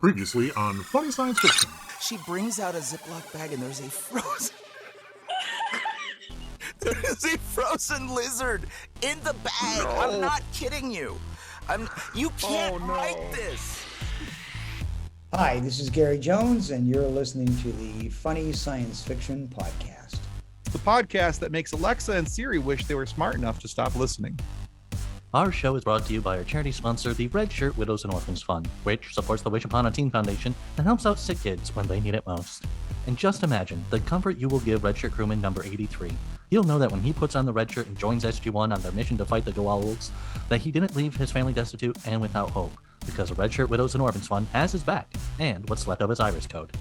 Previously on Funny Science Fiction. She brings out a Ziploc bag and there's a frozen... there is a frozen lizard in the bag. No. I'm not kidding you. You can't write this. Hi, this is Gary Jones, and you're listening to the Funny Science Fiction Podcast. The podcast that makes Alexa and Siri wish they were smart enough to stop listening. Our show is brought to you by our charity sponsor, the Red Shirt Widows and Orphans Fund, which supports the Wish Upon a Teen Foundation and helps out sick kids when they need it most. And just imagine the comfort you will give Red Shirt crewman number 83. He'll know that when he puts on the red shirt and joins SG-1 on their mission to fight the Goa'ulds, that he didn't leave his family destitute and without hope, because the Red Shirt Widows and Orphans Fund has his back, and what's left of his Iris code.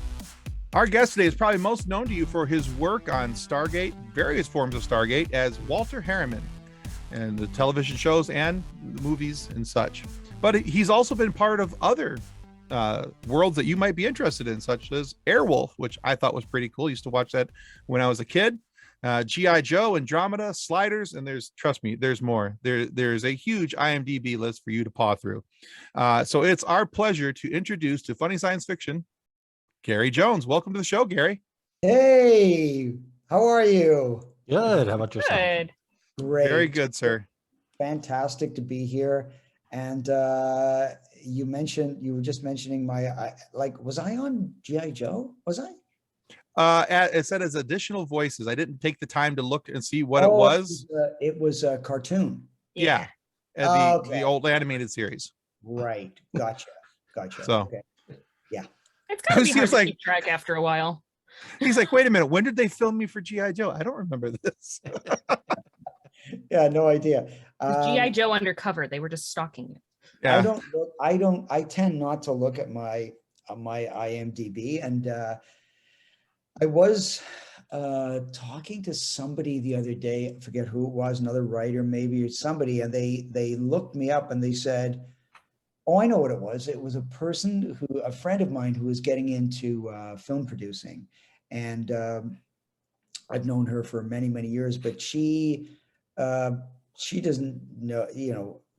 Our guest today is probably most known to you for his work on Stargate, various forms of Stargate, as Walter Harriman, and the television shows and the movies and such. But he's also been part of other worlds that you might be interested in, such as Airwolf, which I thought was pretty cool. I used to watch that when I was a kid. G.I. Joe, Andromeda, Sliders, and trust me, there's more. There's a huge IMDb list for you to paw through. So it's our pleasure to introduce to Funny Science Fiction, Gary Jones. Welcome to the show, Gary. Hey, how are you? Good. How about yourself? Good. Great. Very good, sir. Fantastic to be here. And you were just mentioning was I on G.I. Joe? Was I? It said as additional voices. I didn't take the time to look and see what it was. It was a cartoon. Yeah. The old animated series. Right. Gotcha. So, okay. Yeah. It's kind of hard to keep track after a while. He's like, wait a minute, when did they film me for G.I. Joe? I don't remember this. Yeah, no idea. G.I. Joe undercover. They were just stalking you. Yeah. I tend not to look at my IMDb, and I was talking to somebody the other day, I forget who it was, another writer maybe, or somebody, and they looked me up and they said, oh, I know what it was. It was a friend of mine who was getting into film producing, and I've known her for many, many years, but she doesn't know,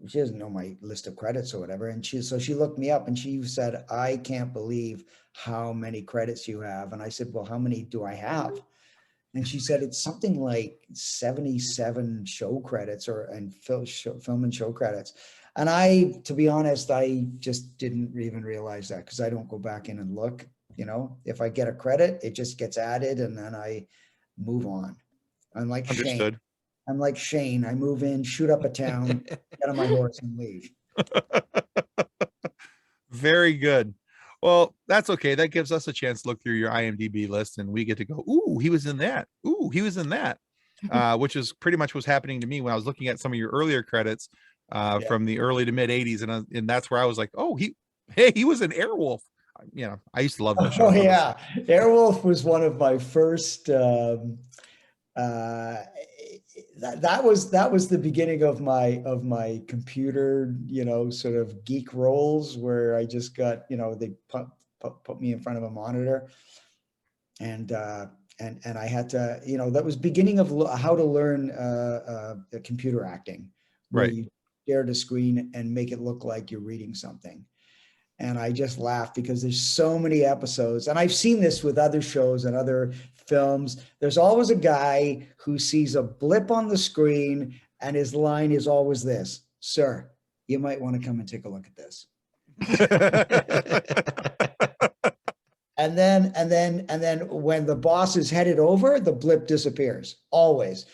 she doesn't know my list of credits or whatever. And so she looked me up and she said, I can't believe how many credits you have. And I said, well, how many do I have? And she said, it's something like 77 show credits and film and show credits. And to be honest, I just didn't even realize that, because I don't go back in and look. If I get a credit, it just gets added and then I move on. I'm like Understood. Shane. I'm like Shane. I move in, shoot up a town, get on my horse and leave. Very good. Well, that's okay. That gives us a chance to look through your IMDb list and we get to go, ooh, he was in that. Ooh, he was in that. Which is pretty much what's happening to me when I was looking at some of your earlier credits from the early to mid 80s. And that's where I was like, oh, he was in Airwolf. I used to love that show. Oh yeah. Airwolf was one of my first, that was the beginning of my computer, sort of geek roles, where I just got, they put me in front of a monitor, and I had to, that was beginning of how to learn computer acting, where right? You stare at a screen and make it look like you're reading something. And I just laughed because there's so many episodes, and I've seen this with other shows and other films. There's always a guy who sees a blip on the screen and his line is always this: sir, you might want to come and take a look at this. and then when the boss is headed over, the blip disappears always.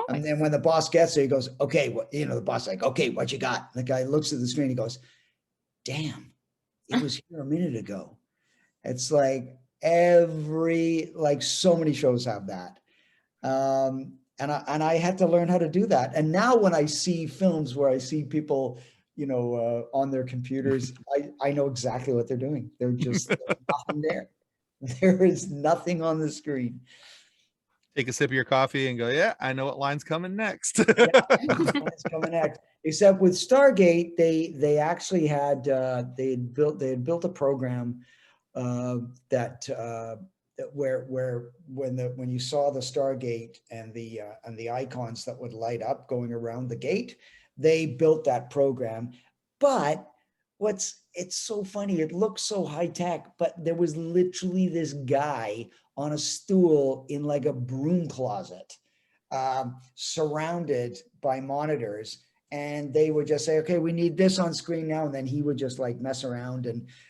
And then when the boss gets there, he goes, okay, the boss is like, okay, what you got? And the guy looks at the screen, he goes, damn, it was here a minute ago. It's like so many shows have that. And I had to learn how to do that. And now when I see films where I see people, on their computers, I know exactly what they're doing. They're just nothing there. There is nothing on the screen. Take a sip of your coffee and go, yeah, I know what line's coming next. Yeah, line's coming next. Except with Stargate, they actually had they had built a program where when you saw the Stargate and the icons that would light up going around the gate, they built that program. But what's it's so funny. It looks so high tech, but there was literally this guy on a stool in like a broom closet, surrounded by monitors. And they would just say, okay, we need this on screen now. And then he would just like mess around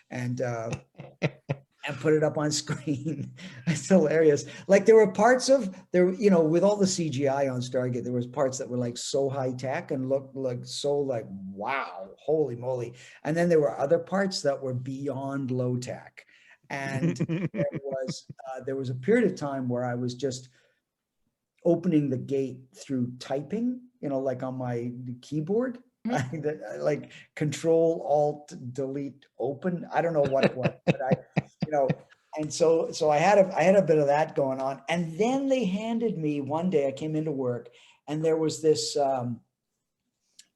and put it up on screen. It's hilarious. Like there were parts of there, you know, with all the CGI on Stargate, there was parts that were like so high tech and looked like so like, wow, holy moly. And then there were other parts that were beyond low tech. And there was a period of time where I was just opening the gate through typing, you know, like on my keyboard, like Control Alt Delete Open. I don't know what it was, but you know, and so I had a bit of that going on. And then they handed me one day, I came into work and there was this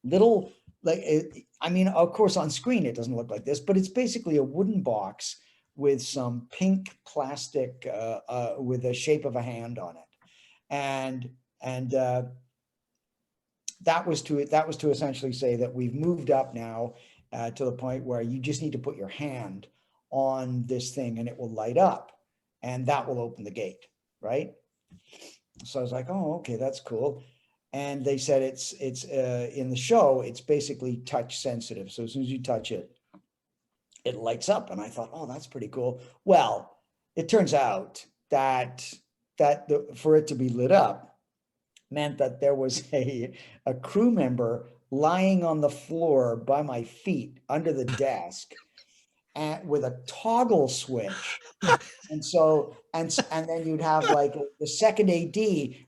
little, like, I mean, of course on screen it doesn't look like this, but it's basically a wooden box with some pink plastic with the shape of a hand on it. And that was to essentially say that we've moved up now to the point where you just need to put your hand on this thing and it will light up and that will open the gate, right? So I was like, oh, okay, that's cool. And they said it's in the show, it's basically touch sensitive. So as soon as you touch it, it lights up. And I thought, oh, that's pretty cool. Well, it turns out that for it to be lit up meant that there was a crew member lying on the floor by my feet under the desk with a toggle switch. And so, and then you'd have like the second AD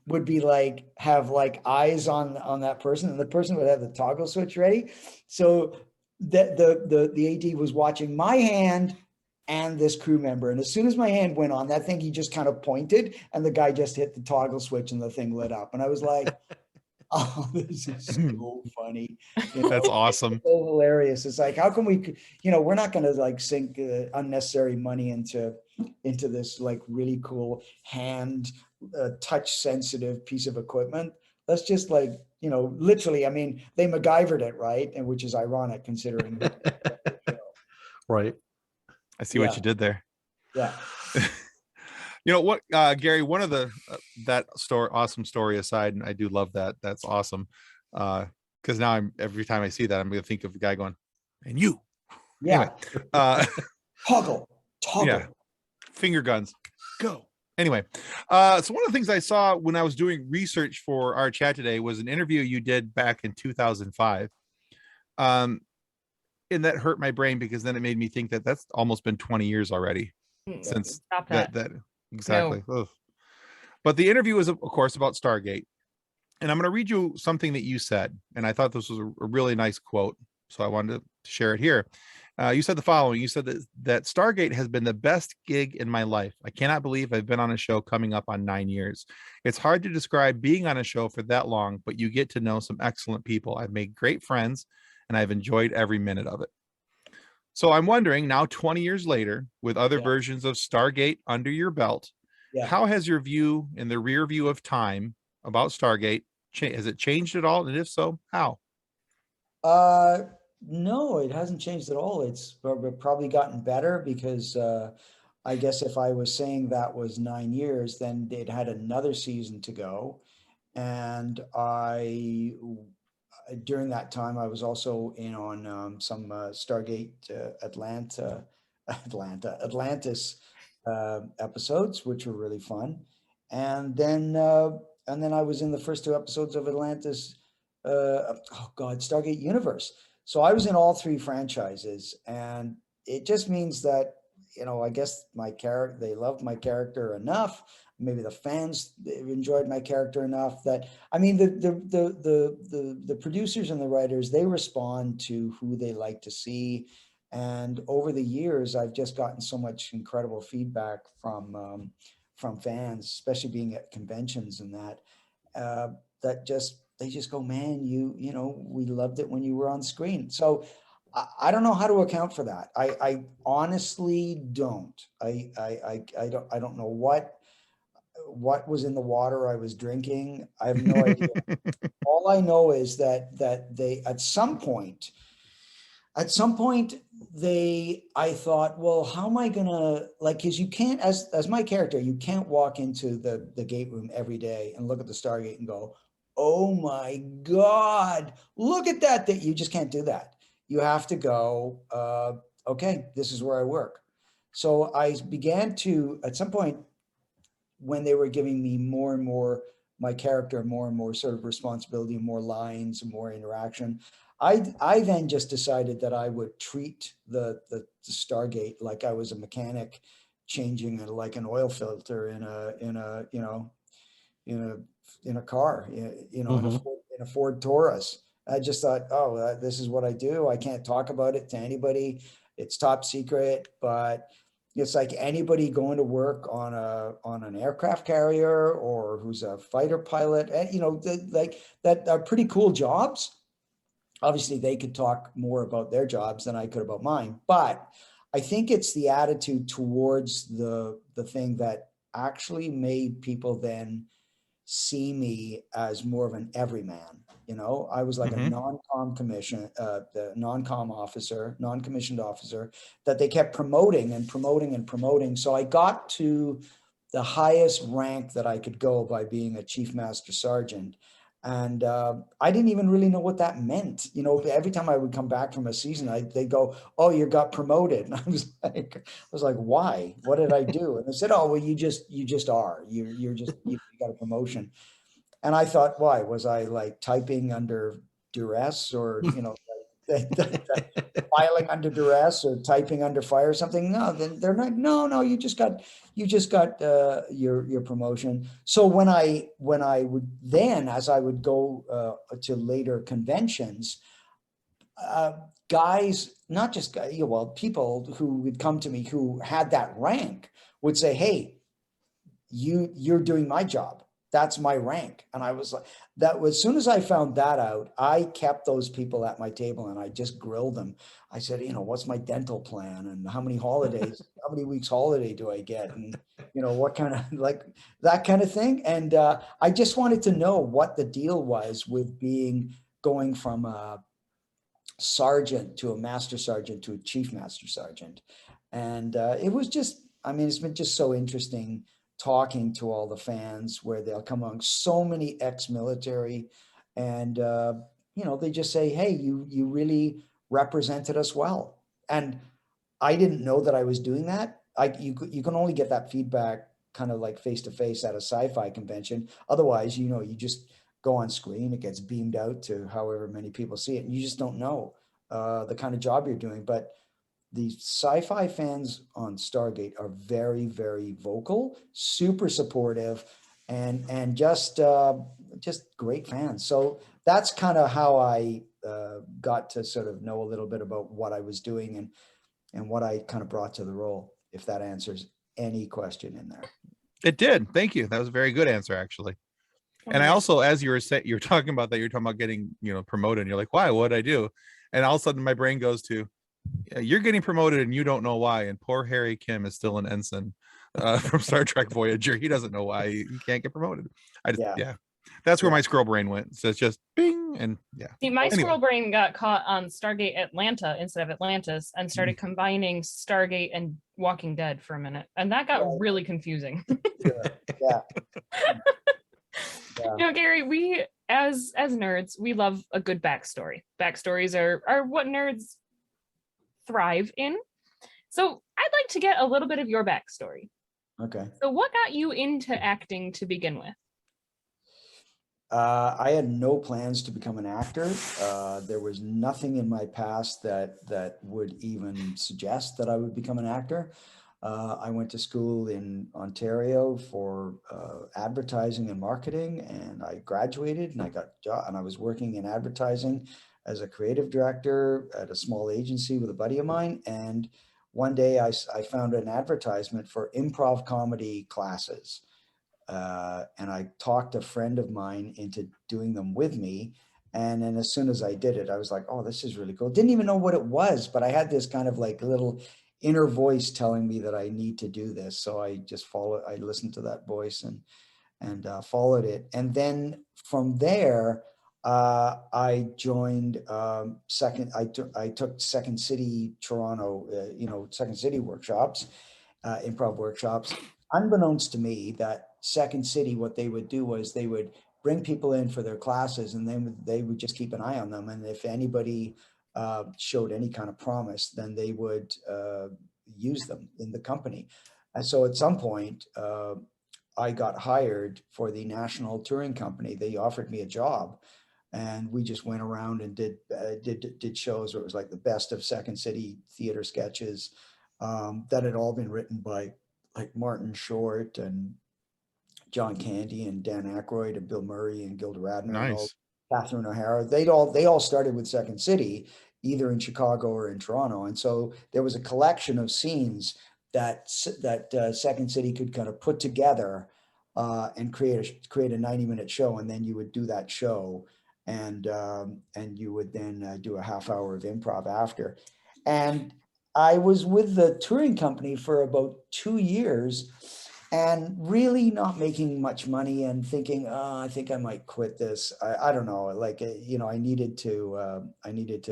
would be like, have like eyes on that person and the person would have the toggle switch ready. So the AD was watching my hand and this crew member. And as soon as my hand went on that thing, he just kind of pointed and the guy just hit the toggle switch and the thing lit up. And I was like, oh, this is so funny. You know, That's awesome. so hilarious. It's like, how can we, you know, we're not going to like sink unnecessary money into this like really cool hand touch sensitive piece of equipment. Let's just like, you know, literally, I mean, they MacGyvered it, right? And which is ironic considering. Right. I see what you did there. Yeah. You know what, Gary, one of the awesome story aside, and I do love that. That's awesome. Because now every time I see that, I'm going to think of the guy going, and you. Yeah. Anyway, toggle. Yeah. Finger guns. Go. Anyway, so one of the things I saw when I was doing research for our chat today was an interview you did back in 2005. And that hurt my brain because then it made me think that that's almost been 20 years already since that exactly. No. But the interview was, of course, about Stargate. And I'm going to read you something that you said. And I thought this was a really nice quote. So I wanted to share it here. You said the following. You said that Stargate has been the best gig in my life. I cannot believe I've been on a show coming up on 9 years. It's hard to describe being on a show for that long, but you get to know some excellent people. I've made great friends and I've enjoyed every minute of it. So I'm wondering now, 20 years later, with other versions of Stargate under your belt, how has your view in the rear view of time about Stargate, has it changed at all? And if so, how? No, it hasn't changed at all. It's probably gotten better because I guess if I was saying that was 9 years, then it had another season to go. And during that time, I was also in on some Stargate Atlantis episodes, which were really fun. And then I was in the first 2 episodes of Atlantis. Stargate Universe. So I was in all 3 franchises, and it just means that, you know, I guess they loved my character enough. Maybe the fans enjoyed my character enough that, I mean, the producers and the writers, they respond to who they like to see. And over the years, I've just gotten so much incredible feedback from fans, especially being at conventions and that they just go, man, you know, we loved it when you were on screen. So I don't know how to account for that. I honestly don't. I don't know what was in the water I was drinking. I have no idea. All I know is that they, at some point, At some point, I thought, well, how am I gonna, like, because you can't, as my character, you can't walk into the gate room every day and look at the Stargate and go, oh my God, look at that. That you just can't do that. You have to go, okay, this is where I work. So I began to, at some point, when they were giving me more and more, my character, more and more sort of responsibility, more lines, and more interaction, I then just decided that I would treat the Stargate like I was a mechanic changing like an oil filter in a car, in a Ford Taurus. I just thought, oh, this is what I do. I can't talk about it to anybody. It's top secret, but it's like anybody going to work on an aircraft carrier or who's a fighter pilot, like that are pretty cool jobs. Obviously, they could talk more about their jobs than I could about mine, but I think it's the attitude towards the thing that actually made people then see me as more of an everyman. I was like a non-com the non-com officer, non-commissioned officer that they kept promoting and promoting and promoting. So I got to the highest rank that I could go by being a chief master sergeant. And I didn't even really know what that meant. Every time I would come back from a season, they'd go, "Oh, you got promoted," and I was like, "Why? What did I do?" And they said, "Oh, well, you just are. You got a promotion." And I thought, why was I like typing under duress, or filing under duress, or typing under fire or something? No, they're not. No, you just got your promotion. So when I would then, as I would go to later conventions, guys, not just guys, people who would come to me who had that rank would say, "Hey, you're doing my job. That's my rank." And I was like, as soon as I found that out, I kept those people at my table and I just grilled them. I said, what's my dental plan, and how many holidays, how many weeks holiday do I get? And, what kind of, like, that kind of thing. And I just wanted to know what the deal was with going from a sergeant to a master sergeant to a chief master sergeant. And it was just, it's been just so interesting talking to all the fans, where they'll come on, so many ex-military, and they just say, "Hey, you really represented us well." And I didn't know that I was doing that. You can only get that feedback kind of like face to face at a sci-fi convention. Otherwise, you just go on screen, it gets beamed out to however many people see it, and you just don't know the kind of job you're doing. But the sci-fi fans on Stargate are very, very vocal, super supportive, and just great fans. So that's kind of how I got to sort of know a little bit about what I was doing and what I kind of brought to the role, if that answers any question in there. It did. Thank you. That was a very good answer, actually. And I also, as you were saying, you're talking about that, you're talking about getting, promoted, and you're like, why? What'd I do? And all of a sudden my brain goes to, you're getting promoted and you don't know why. And poor Harry Kim is still an ensign from Star Trek Voyager. He doesn't know why he can't get promoted. That's where my squirrel brain went. So it's just bing, and See, my squirrel brain got caught on Stargate Atlanta instead of Atlantis and started combining Stargate and Walking Dead for a minute, and that got really confusing. Gary, we as nerds, we love a good backstory. Backstories are what nerds thrive in. So I'd like to get a little bit of your backstory. Okay. So what got you into acting to begin with? I had no plans to become an actor. There was nothing in my past that would even suggest that I would become an actor. I went to school in Ontario for advertising and marketing, and I graduated, and I got a job, and I was working in advertising as a creative director at a small agency with a buddy of mine. And one day I found an advertisement for improv comedy classes. And I talked a friend of mine into doing them with me. And then as soon as I did it, I was like, oh, this is really cool. Didn't even know what it was, but I had this kind of like little inner voice telling me that I need to do this. So I just I listened to that voice and followed it. And then from there, I joined I took Second City Toronto, Second City workshops, improv workshops. Unbeknownst to me, that Second City, what they would do was they would bring people in for their classes, and then they would just keep an eye on them. And if anybody showed any kind of promise, then they would use them in the company. And so at some point, I got hired for the national touring company. They offered me a job, and we just went around and did shows where it was like the best of Second City theater sketches that had all been written by like Martin Short and John Candy and Dan Aykroyd and Bill Murray and Gilda Radner and all, Nice. Catherine O'Hara. They all started with Second City, either in Chicago or in Toronto. And so there was a collection of scenes that Second City could kind of put together and create a 90-minute show, and then you would do that show, and you would then do a half hour of improv after. And I was with the touring company for about 2 years, and really not making much money, and thinking, I think I might quit this. I don't know, like, I needed to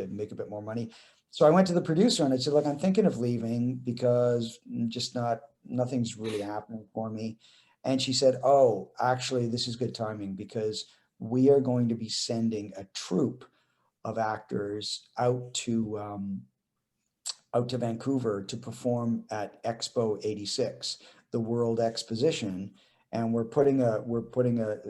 make a bit more money. So I went to the producer and I said, look, I'm thinking of leaving because nothing's really happening for me. And she said, oh, actually, this is good timing, because we are going to be sending a troupe of actors out to Vancouver to perform at Expo 86, the World Exposition. And we're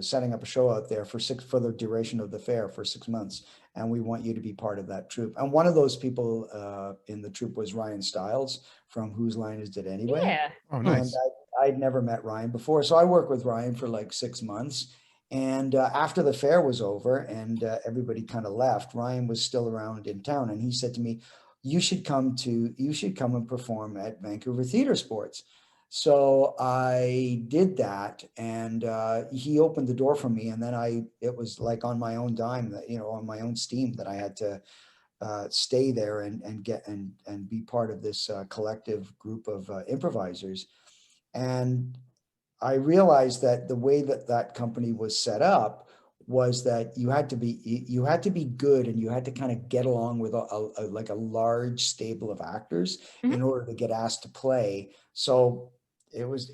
setting up a show out there for the duration of the fair for 6 months. And we want you to be part of that troupe. And one of those people in the troupe was Ryan Stiles from Whose Line Is It Anyway? Yeah. Oh, nice. And I'd never met Ryan before. So I worked with Ryan for like 6 months. And after the fair was over and everybody kind of left, Ryan was still around in town. And he said to me, you should come and perform at Vancouver Theatre Sports. So I did that, and he opened the door for me. And then it was like on my own dime, that, on my own steam, that I had to stay there and be part of this collective group of improvisers. And I realized that the way that company was set up was that you had to be good, and you had to kind of get along with a large stable of actors in order to get asked to play. So it was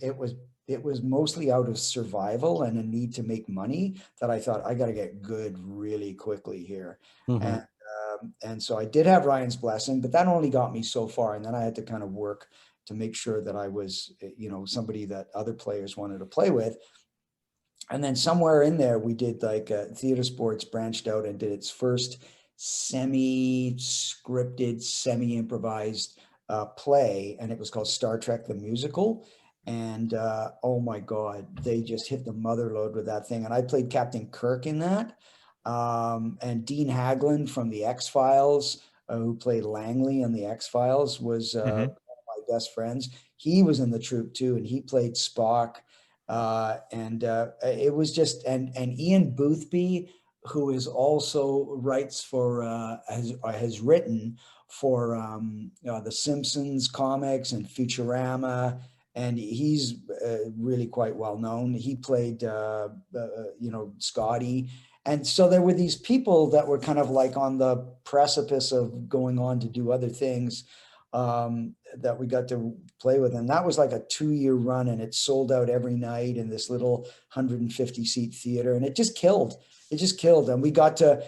mostly out of survival and a need to make money that I thought, I got to get good really quickly here. And so I did have Ryan's blessing, but that only got me so far. And then I had to kind of work to make sure that I was, somebody that other players wanted to play with. And then somewhere in there, we did like Theatre Sports branched out and did its first semi-scripted, semi-improvised play. And it was called Star Trek the Musical. And oh my God, they just hit the mother load with that thing. And I played Captain Kirk in that. And Dean Haglund from the X-Files, who played Langley in the X-Files, was one of my best friends. He was in the troupe too, and he played Spock. It was just, and Ian Boothby, who is also has written for the Simpsons comics and Futurama. And he's really quite well known. He played, Scotty. And so there were these people that were kind of like on the precipice of going on to do other things that we got to play with. And that was like a 2-year run, and it sold out every night in this little 150-seat theater. And it just killed. And we got to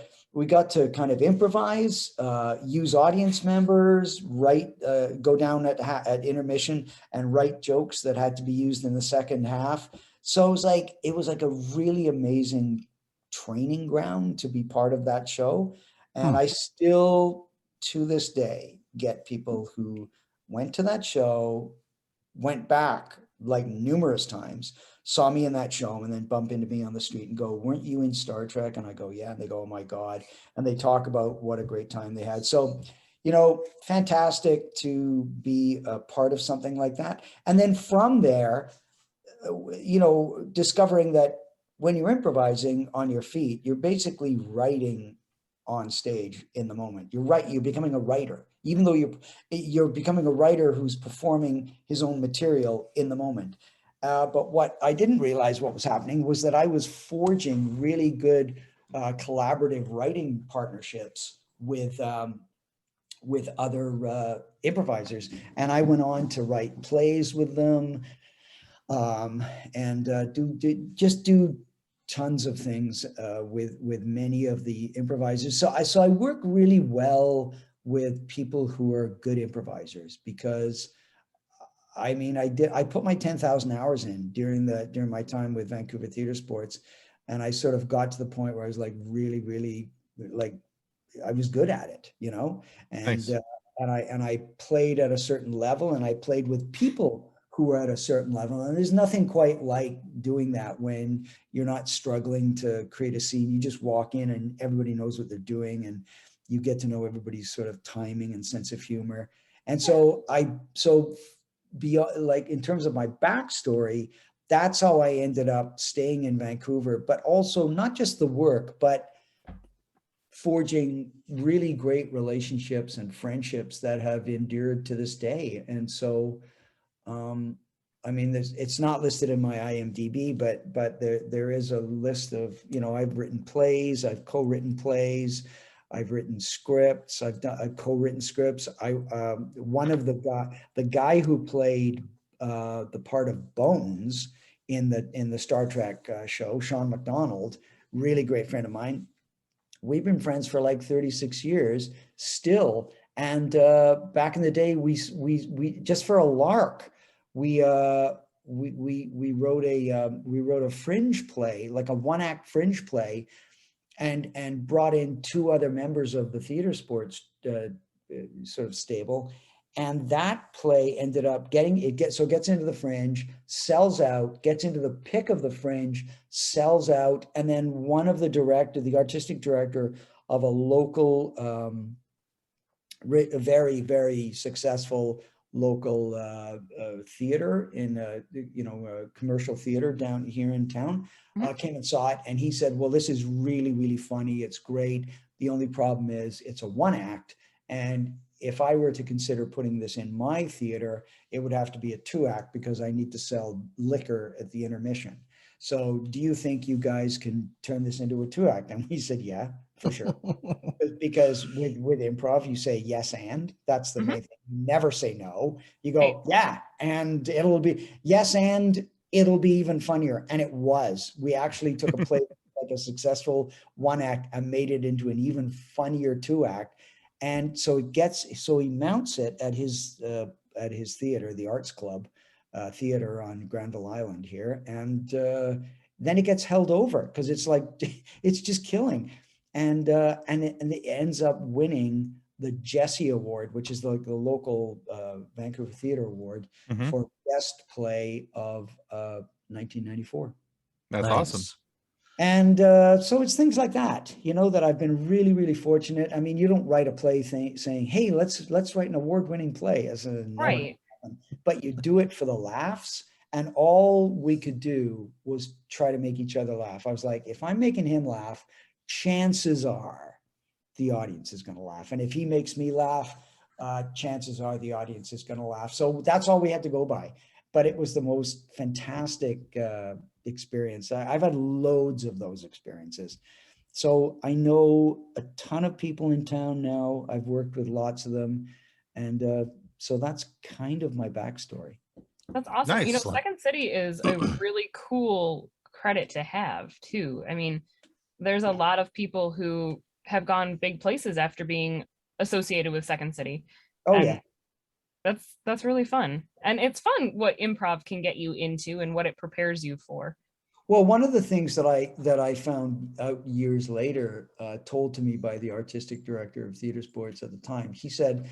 kind of improvise, use audience members, go down at intermission and write jokes that had to be used in the second half. So it was like a really amazing training ground to be part of that show. And I still, to this day, get people who went to that show, went back like numerous times, saw me in that show, and then bump into me on the street and go, weren't you in Star Trek? And I go, yeah. And they go, oh my God. And they talk about what a great time they had. So, fantastic to be a part of something like that. And then from there, discovering that when you're improvising on your feet, you're basically writing on stage in the moment. You're becoming a writer, even though you're becoming a writer who's performing his own material in the moment. But what I didn't realize what was happening was that I was forging really good collaborative writing partnerships with other improvisers, and I went on to write plays with them, and do tons of things with many of the improvisers. So I work really well with people who are good improvisers, because I mean, I put my 10,000 hours in during my time with Vancouver Theatre Sports, and I sort of got to the point where I was like really like I was good at it, you know, and Nice. and I played at a certain level, and I played with people who were at a certain level, and there's nothing quite like doing that when you're not struggling to create a scene. You just walk in and everybody knows what they're doing, and you get to know everybody's sort of timing and sense of humor. And so like in terms of my backstory, that's how I ended up staying in Vancouver, but also not just the work, but forging really great relationships and friendships that have endured to this day. And so, I mean, it's not listed in my IMDb, but there is a list of, you know, I've written plays, I've co-written plays, I've written scripts, I've co-written scripts. One of the guy who played the part of Bones in the Star Trek show, Sean McDonald, really great friend of mine. We've been friends for like 36 years still. And back in the day, we just for a lark, we wrote a fringe play, like a one-act fringe play, and brought in two other members of the theater sports sort of stable. And that play ended up gets into the fringe, sells out, gets into the pick of the fringe, sells out. And then one of the artistic director of a local, very, very successful local theater in a commercial theater down here in town, came and saw it, and he said, well, this is really, really funny, it's great, the only problem is it's a one act, and if I were to consider putting this in my theater, it would have to be a 2-act because I need to sell liquor at the intermission. So do you think you guys can turn this into a 2-act? And he said, yeah, for sure. Because with improv, you say yes, and that's the main thing. You never say no. You go, yeah, and it'll be yes, and it'll be even funnier. And it was. We actually took a play like a successful 1-act and made it into an even funnier 2-act. And so he mounts it at his theater, the Arts Club theater on Granville Island here, and then it gets held over because it's like it's just killing, and it ends up winning the Jessie Award, which is like the local Vancouver Theatre Award for best play of 1994. That's awesome. And so it's things like that, you know, that I've been really, really fortunate. I mean, you don't write a play saying, hey, let's write an award-winning play as a right. But you do it for the laughs. And all we could do was try to make each other laugh. I was like, if I'm making him laugh, chances are the audience is going to laugh. And if he makes me laugh, chances are the audience is going to laugh. So that's all we had to go by. But it was the most fantastic experience. I've had loads of those experiences. So I know a ton of people in town now. I've worked with lots of them. And so that's kind of my backstory. That's awesome. Nice. You know, Second City is a really cool credit to have too. I mean, there's a lot of people who have gone big places after being associated with Second City. Oh, yeah. That's really fun. And it's fun what improv can get you into and what it prepares you for. Well, one of the things that I found out years later, told to me by the artistic director of theater sports at the time, he said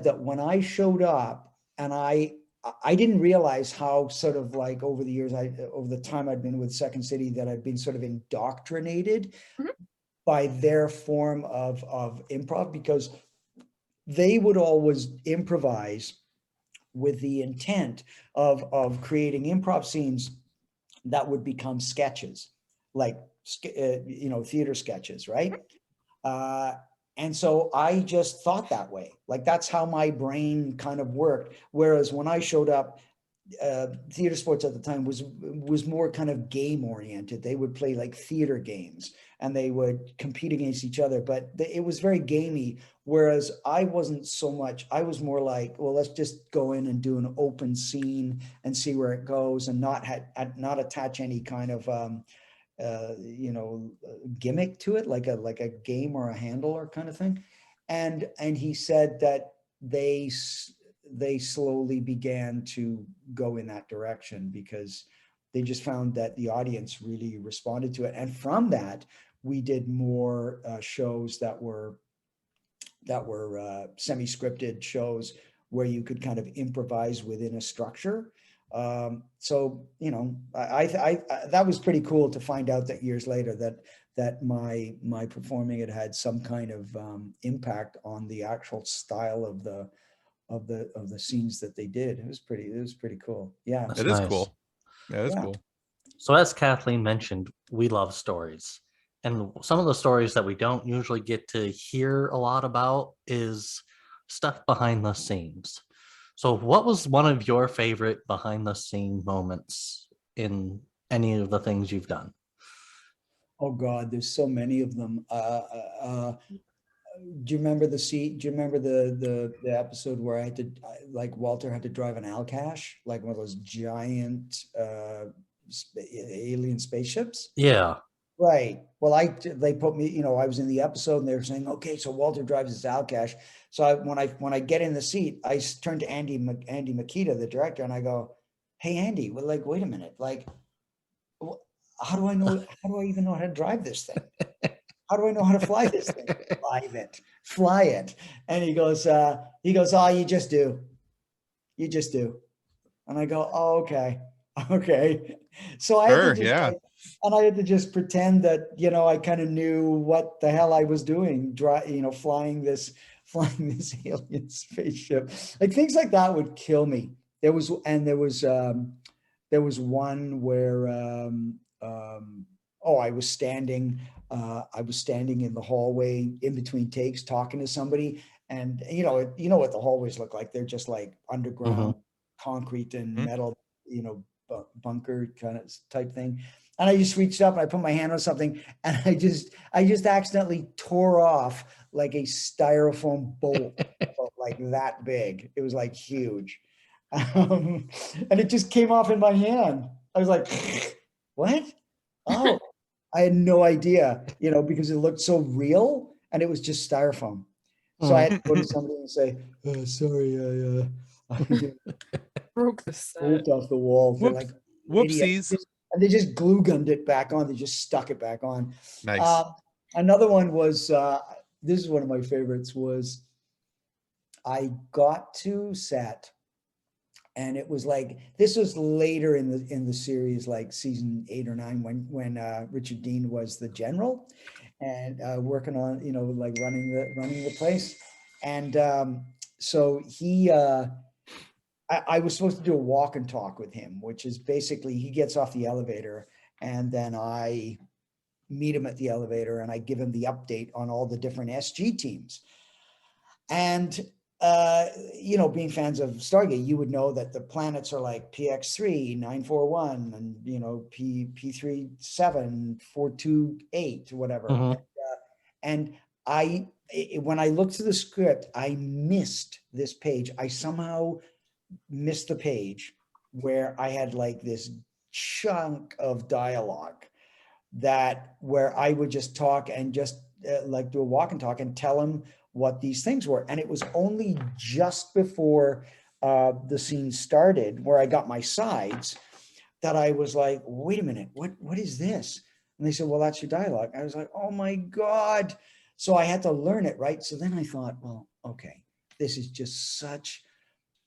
that when I showed up, and I didn't realize how sort of like over the years, over the time I'd been with Second City, that I'd been sort of indoctrinated by their form of improv, because they would always improvise with the intent of creating improv scenes that would become sketches, like, theater sketches, right? And so I just thought that way. Like, that's how my brain kind of worked. Whereas when I showed up, theater sports at the time was more kind of game oriented. They would play like theater games and they would compete against each other, but it was very gamey. Whereas I wasn't so much, I was more like, well, let's just go in and do an open scene and see where it goes and not attach any kind of, gimmick to it, like a game or a handle or kind of thing. And he said that they slowly began to go in that direction because they just found that the audience really responded to it. And from that, we did more shows that were semi-scripted shows where you could kind of improvise within a structure. So, I that was pretty cool to find out that years later that my performing had some kind of impact on the actual style of the scenes that they did. It was pretty cool. Yeah. It is cool. Yeah, it's cool. So as Kathleen mentioned, we love stories. And some of the stories that we don't usually get to hear a lot about is stuff behind the scenes. So what was one of your favorite behind the scene moments in any of the things you've done? Oh God, there's so many of them. Do you remember the episode where I had to, like, Walter had to drive an Alcash, like one of those giant alien spaceships? Yeah. Right. Well, they put me, I was in the episode and they were saying, okay, so Walter drives this Alcash. So when I get in the seat, I turn to Andy Makita, the director, and I go, hey, Andy, well, like, wait a minute, like, how do I even know how to drive this thing? How do I know how to fly this thing? Fly it. And he goes, oh, you just do. And I go, oh, okay. So I had to just, and I had to just pretend that, I kind of knew what the hell I was doing, flying this alien spaceship. Like, things like that would kill me. There was one where, I was standing in the hallway in between takes talking to somebody, and you know what the hallways look like. They're just like underground concrete and metal, bunker kind of type thing. And I just reached up and I put my hand on something and I just accidentally tore off like a styrofoam bolt like that big. It was like huge. And it just came off in my hand. I was like, what? Oh, I had no idea, because it looked so real and it was just styrofoam. So I had to go to somebody and say, sorry, I broke the set. Bolt off the wall. They're like, whoopsies. And they just glue gunned it back on. They just stuck it back on. Nice. Another one was, this is one of my favorites, was I got to set, and it was like, this was later in the series, like season 8 or 9, when Richard Dean was the general and working on, like running the place. And so he, I was supposed to do a walk and talk with him, which is basically he gets off the elevator and then I meet him at the elevator and I give him the update on all the different SG teams. And, being fans of Stargate, you would know that the planets are like PX3, 941, and, P37, 428, whatever. And when I looked through the script, I missed this page. I somehow missed the page where I had like this chunk of dialogue where I would just talk and just like do a walk and talk and tell him what these things were. And it was only just before the scene started where I got my sides that I was like, wait a minute, what is this? And they said, well, that's your dialogue. I was like, oh my God. So I had to learn it, right? So then I thought, well, okay, this is just such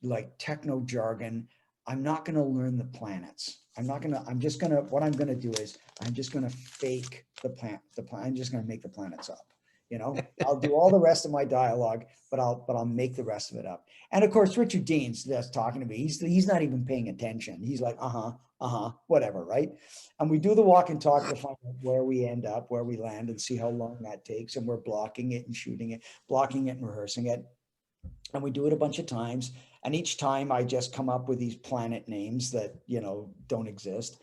like techno jargon. I'm not going to learn the planets. what I'm going to do is I'm just going to fake I'm just going to make the planets up. I'll do all the rest of my dialogue, but I'll make the rest of it up. And of course, Richard Dean's just talking to me. He's not even paying attention. He's like, whatever, right? And we do the walk and talk to find out where we end up, where we land, and see how long that takes. And we're blocking it and shooting it, blocking it and rehearsing it. And we do it a bunch of times. And each time I just come up with these planet names that, don't exist.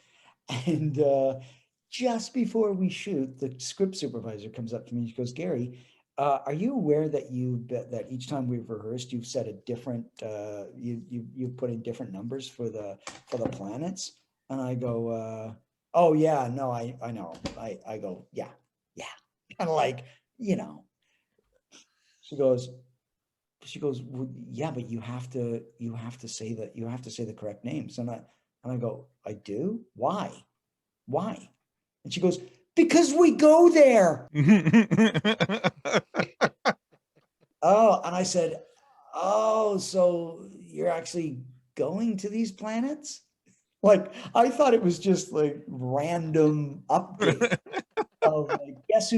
And just before we shoot, the script supervisor comes up to me and she goes, Gary, are you aware that that each time we've rehearsed, you've said a different, you've put in different numbers for the planets? And I go, oh yeah, no, I know. I go, yeah. Kind of like, she goes, well, yeah, but you have to say that, you have to say the correct names. And I go, I do? Why? And she goes, because we go there. Oh, and I said, oh, so you're actually going to these planets? Like, I thought it was just like random update of like, guess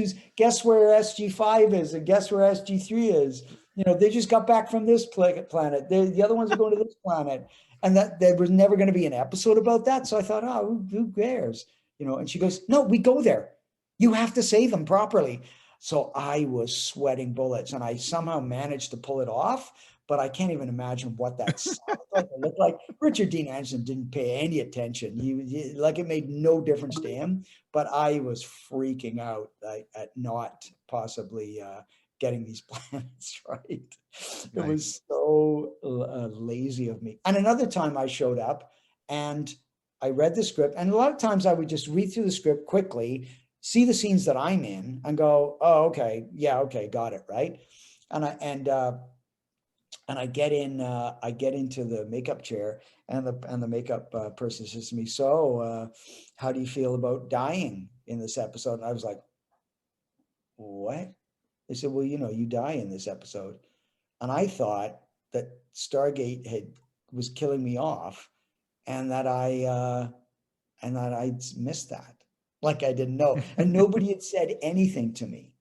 where SG5 is and guess where SG3 is. They just got back from this planet. The other ones are going to this planet. And that there was never going to be an episode about that. So I thought, oh, who cares? And she goes, no, we go there. You have to say them properly. So I was sweating bullets and I somehow managed to pull it off, but I can't even imagine what that sounded like. It looked like Richard Dean Anderson didn't pay any attention. Like it made no difference to him, but I was freaking out at not possibly getting these planets right. It was so lazy of me. And another time I showed up and I read the script, and a lot of times I would just read through the script quickly, see the scenes that I'm in and go, oh, okay. Yeah. Okay. Got it. Right. And I get into the makeup chair and the makeup person says to me, so how do you feel about dying in this episode? And I was like, what? They said, well, you die in this episode. And I thought that Stargate was killing me off and that I'd missed that. Like I didn't know. And nobody had said anything to me.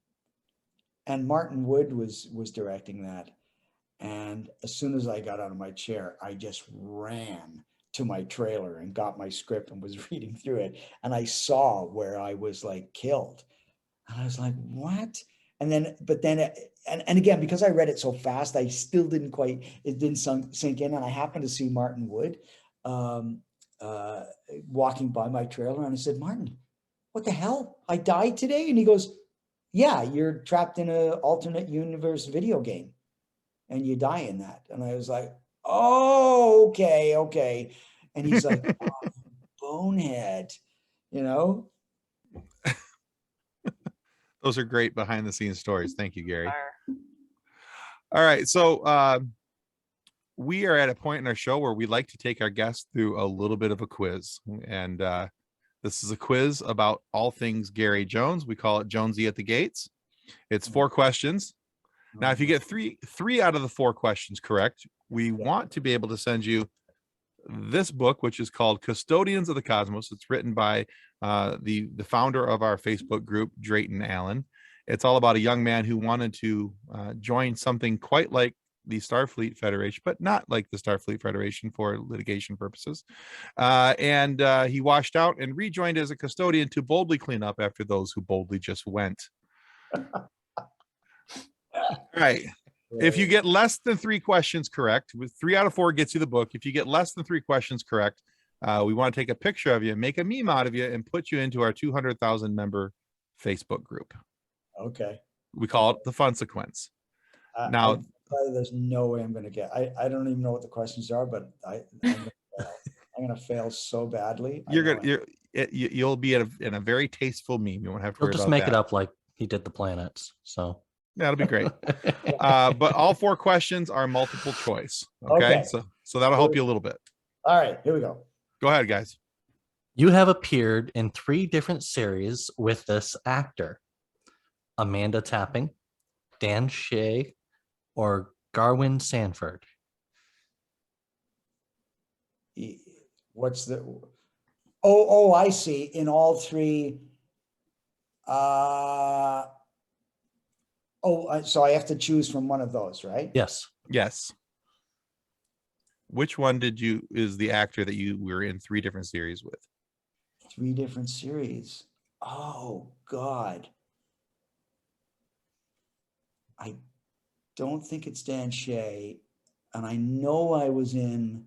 And Martin Wood was directing that. And as soon as I got out of my chair, I just ran to my trailer and got my script and was reading through it. And I saw where I was like killed. And I was like, what? And then again, because I read it so fast, I still it didn't sink in. And I happened to see Martin Wood walking by my trailer. And I said, Martin, what the hell? I died today? And he goes, yeah, you're trapped in an alternate universe video game and you die in that. And I was like, oh, okay. And he's like, oh, bonehead, Those are great behind the scenes stories. Thank you, Gary. All right. So we are at a point in our show where we like to take our guests through a little bit of a quiz. And this is a quiz about all things Gary Jones. We call it Jonesy at the Gates. It's 4 questions. Now, if you get three out of the 4 questions correct, we want to be able to send you this book, which is called Custodians of the Cosmos. It's written by the founder of our Facebook group, Drayton Allen. It's all about a young man who wanted to join something quite like the Starfleet Federation, but not like the Starfleet Federation for litigation purposes. And he washed out and rejoined as a custodian to boldly clean up after those who boldly just went. All right. If you get less than 3 questions correct, with 3 out of 4 gets you the book. If you get less than 3 questions correct, we want to take a picture of you, make a meme out of you, and put you into our 200,000 member Facebook group. Okay. We call it the fun sequence. Now, there's no way I'm going to get. I don't even know what the questions are, but I'm going to fail so badly. You'll be in a very tasteful meme. You won't have to worry about that. He'll just make it up like he did the planets. So that'll be great. But all 4 questions are multiple choice. Okay. So that'll help you a little bit. All right, here we go. Go ahead, guys. You have appeared in 3 different series with this actor: Amanda Tapping, Dan Shea, or Garwin Sanford. What's the? Oh, I see. In all 3. So I have to choose from one of those, right? Yes. Which one is the actor that you were in 3 different series with? 3 different series. Oh God. I don't think it's Dan Shea. and I know I was in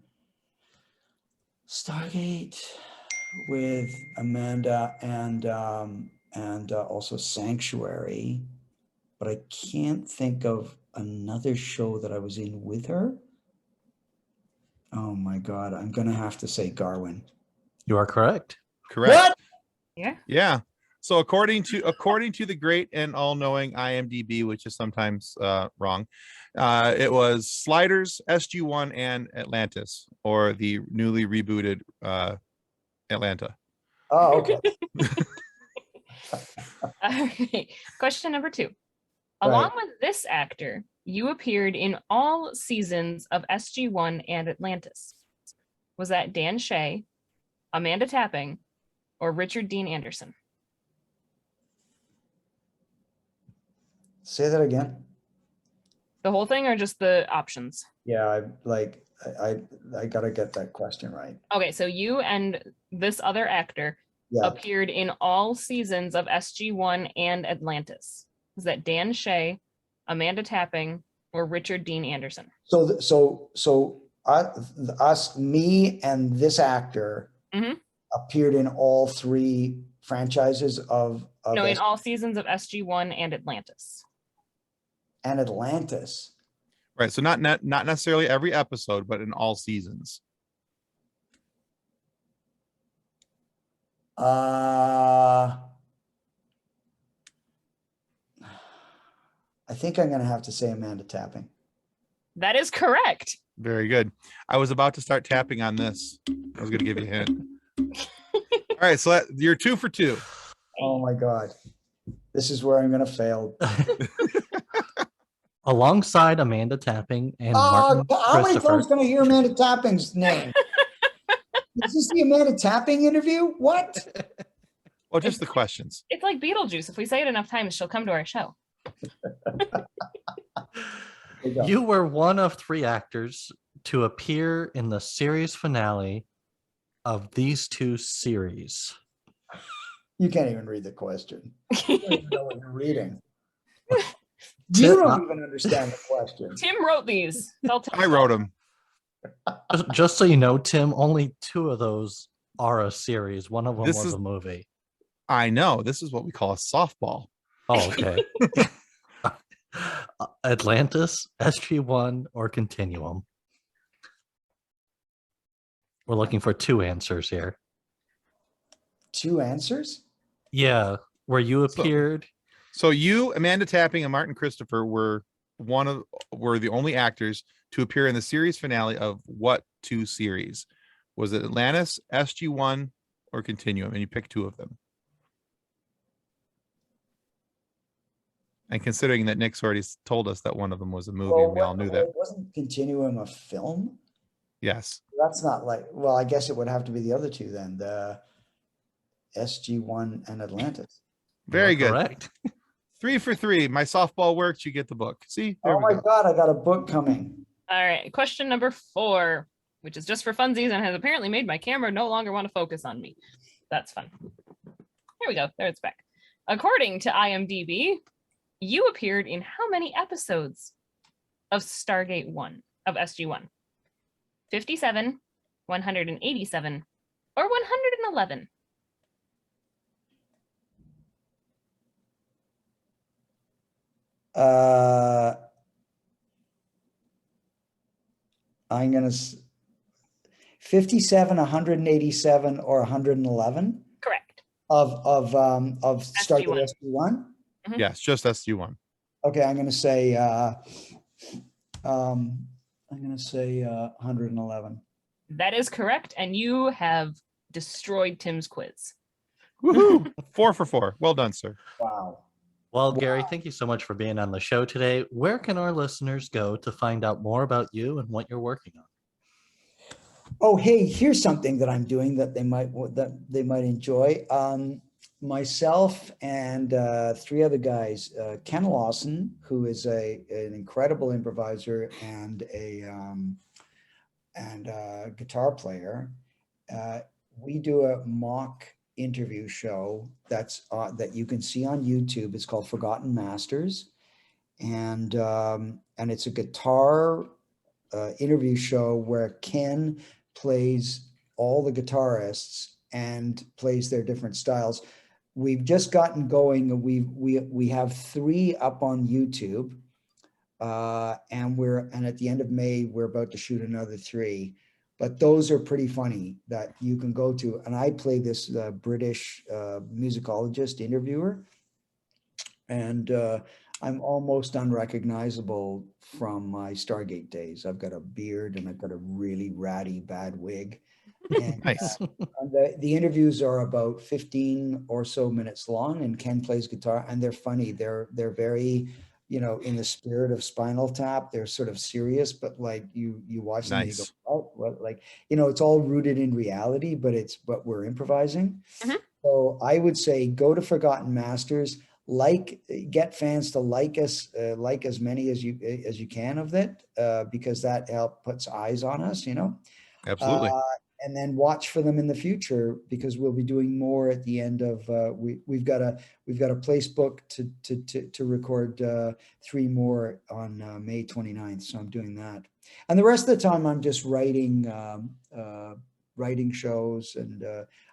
Stargate with Amanda and also Sanctuary, but I can't think of another show that I was in with her. Oh my God, I'm gonna have to say Garwin. You are correct. Correct. What? Yeah. Yeah. So according to the great and all-knowing IMDb, which is sometimes wrong, it was Sliders, SG-1, and Atlantis, or the newly rebooted Atlanta. Oh, okay. All right. Question number 2. Along with this actor, you appeared in all seasons of SG-1 and Atlantis. Was that Dan Shea, Amanda Tapping, or Richard Dean Anderson? Say that again. The whole thing or just the options? Yeah, I gotta get that question right. Okay, so you and this other actor appeared in all seasons of SG-1 and Atlantis. Was that Dan Shea, Amanda Tapping, or Richard Dean Anderson? Me and this actor appeared in all 3 franchises of no, in all seasons of SG-1 and Atlantis. And Atlantis. Right. So not necessarily every episode, but in all seasons. I think I'm going to have to say Amanda Tapping. That is correct. Very good. I was about to start tapping on this. I was going to give you a hint. All right. So you're 2 for 2. Oh my God. This is where I'm going to fail. Alongside Amanda Tapping and Martin how many Christopher. times can I hear Amanda Tapping's name? Is this the Amanda Tapping interview? What? Well, just the questions. It's like Beetlejuice. If we say it enough times, she'll come to our show. You were one of 3 actors to appear in the series finale of these 2 series. You can't even read the question. You don't even know what you're reading. You don't even understand the question. Tim wrote these. I wrote them. Just so you know, Tim, only 2 of those are a series. One of them was a movie. I know. This is what we call a softball. Oh, okay. Atlantis, SG-1, or Continuum? We're looking for 2 answers here. 2 answers? Yeah, where you appeared. So you, Amanda Tapping, and Martin Christopher were the only actors to appear in the series finale of what 2 series? Was it Atlantis, SG-1, or Continuum? And you picked 2 of them. And considering that Nick's already told us that one of them was a movie, and we all knew that. Wasn't Continuum a film? Yes. That's not I guess it would have to be the other 2 then, the SG-1 and Atlantis. Very good. Correct. 3 for 3. My softball works. You get the book. See? Oh my God, I got a book coming. All right. Question number 4, which is just for funsies and has apparently made my camera no longer want to focus on me. That's fun. Here we go. There it's back. According to IMDb, you appeared in how many episodes of Stargate 1, of SG-1? 57, 187, or 111? I'm going to 57, 187, or 111? Correct. Of Stargate SG-1? Yes, just SG-1. Okay, I'm going to say 111. That is correct, and you have destroyed Tim's quiz. Woohoo! 4 for 4. Well done, sir. Wow. Well, Gary, thank you so much for being on the show today. Where can our listeners go to find out more about you and what you're working on? Oh, hey, here's something that I'm doing that they might enjoy. Myself and 3 other guys, Ken Lawson, who is an incredible improviser and a guitar player. We do a mock interview show that you can see on YouTube. It's called Forgotten Masters, and it's a guitar interview show where Ken plays all the guitarists and plays their different styles. We've just gotten going. We have 3 up on YouTube, and at the end of May we're about to shoot another 3. But those are pretty funny that you can go to. And I play this British musicologist interviewer, and I'm almost unrecognizable from my Stargate days. I've got a beard and I've got a really ratty bad wig. And, Nice. the interviews are about 15 or so minutes long, and Ken plays guitar, and they're funny. They're very, in the spirit of Spinal Tap. They're sort of serious, but like you watch them, Nice. and you go, oh, what? Like, it's all rooted in reality, but we're improvising. Mhm. So I would say go to Forgotten Masters. Get fans to like us, like as many as you can of it, because that puts eyes on us, Absolutely. and then watch for them in the future, because we'll be doing more at the end of we've got a place booked to record 3 more on May 29th. So I'm doing that, and the rest of the time I'm just writing shows, and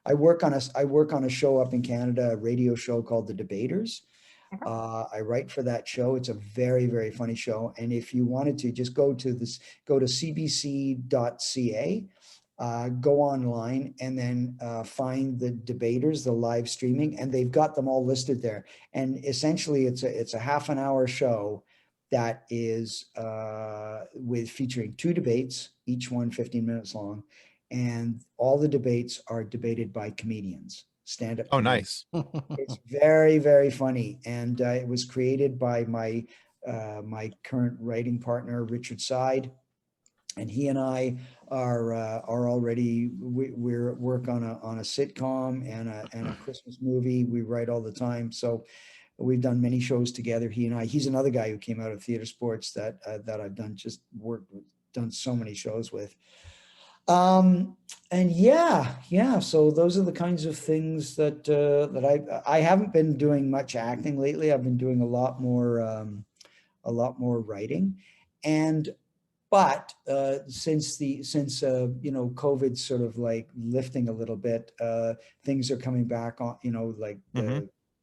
I work on a show up in Canada, a radio show called The Debaters. I write for that show. It's a very, very funny show, and if you wanted to, just go to cbc.ca. Go online and then find The Debaters, the live streaming, and they've got them all listed there. And essentially, it's a half an hour show that is featuring 2 debates, each one 15 minutes long, and all the debates are debated by comedians, stand-up. Oh, comedians. nice. It's very, very funny, and it was created by my current writing partner, Richard Side. And he and I are already we're work on a sitcom and a Christmas movie. We write all the time, so we've done many shows together. He and I. He's another guy who came out of theater sports that I've done so many shows with. And yeah. So those are the kinds of things that I haven't been doing much acting lately. I've been doing a lot more writing, but since COVID's sort of like lifting a little bit, things are coming back on,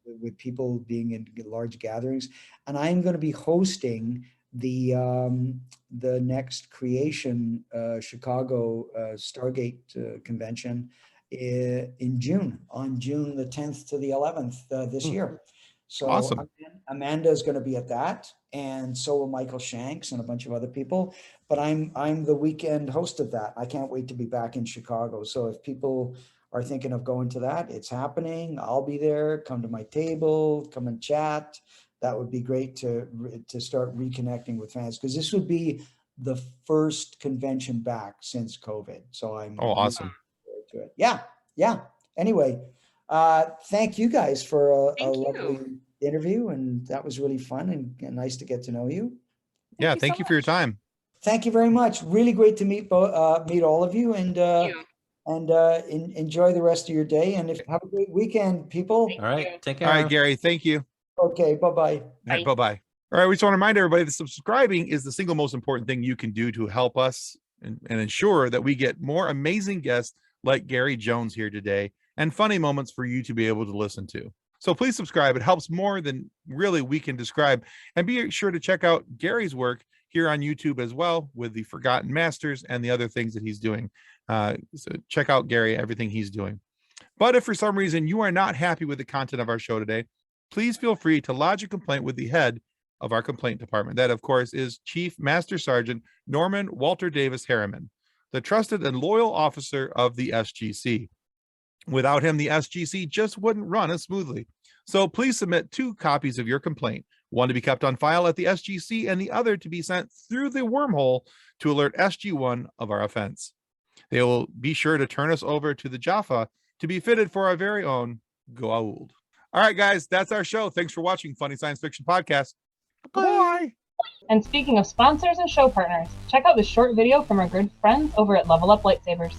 with people being in large gatherings, and I'm going to be hosting the next Creation Chicago Stargate convention in June, on June the 10th to the 11th this year. So Awesome. Amanda is going to be at that, and so will Michael Shanks and a bunch of other people. But I'm the weekend host of that. I can't wait to be back in Chicago. So if people are thinking of going to that, it's happening. I'll be there. Come to my table. Come and chat. That would be great to start reconnecting with fans, because this would be the first convention back since COVID. So I'm awesome. looking forward to it. Yeah. Anyway, thank you guys for a lovely interview, and that was really fun and nice to get to know you. Thank you for your time. Thank you very much. Really great to meet all of you, and enjoy the rest of your day, and have a great weekend, people. All right, take care. All right, Gary, thank you. Okay, bye-bye. Bye. Bye-bye. All right, we just want to remind everybody that subscribing is the single most important thing you can do to help us and ensure that we get more amazing guests like Gary Jones here today, and funny moments for you to be able to listen to. So please subscribe. It helps more than really we can describe. And be sure to check out Gary's work here on YouTube as well, with the Forgotten Masters and the other things that he's doing. So check out Gary, everything he's doing. But if for some reason you are not happy with the content of our show today, please feel free to lodge a complaint with the head of our complaint department. That, of course, is Chief Master Sergeant Norman Walter Davis Harriman, the trusted and loyal officer of the SGC. Without him, the SGC just wouldn't run as smoothly. So please submit 2 copies of your complaint, one to be kept on file at the SGC and the other to be sent through the wormhole to alert SG1 of our offense. They will be sure to turn us over to the Jaffa to be fitted for our very own Goa'uld. All right, guys, that's our show. Thanks for watching Funny Science Fiction Podcast. Bye. And speaking of sponsors and show partners, check out this short video from our good friends over at Level Up Lightsabers.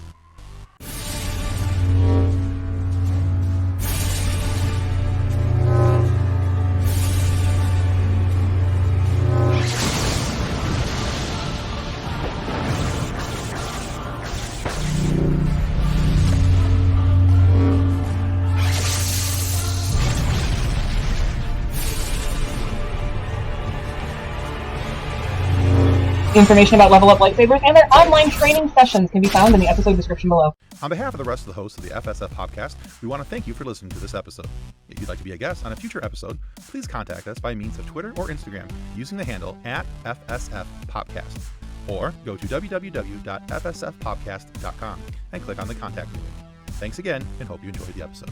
Information about Level Up Lightsabers and their online training sessions can be found in the episode description below. On behalf of the rest of the hosts of the FSF podcast, we want to thank you for listening to this episode. If you'd like to be a guest on a future episode, please contact us by means of Twitter or Instagram using the handle @FSFpopcast, or go to www.fsfpopcast.com and click on the contact link. Thanks again, and hope you enjoyed the episode.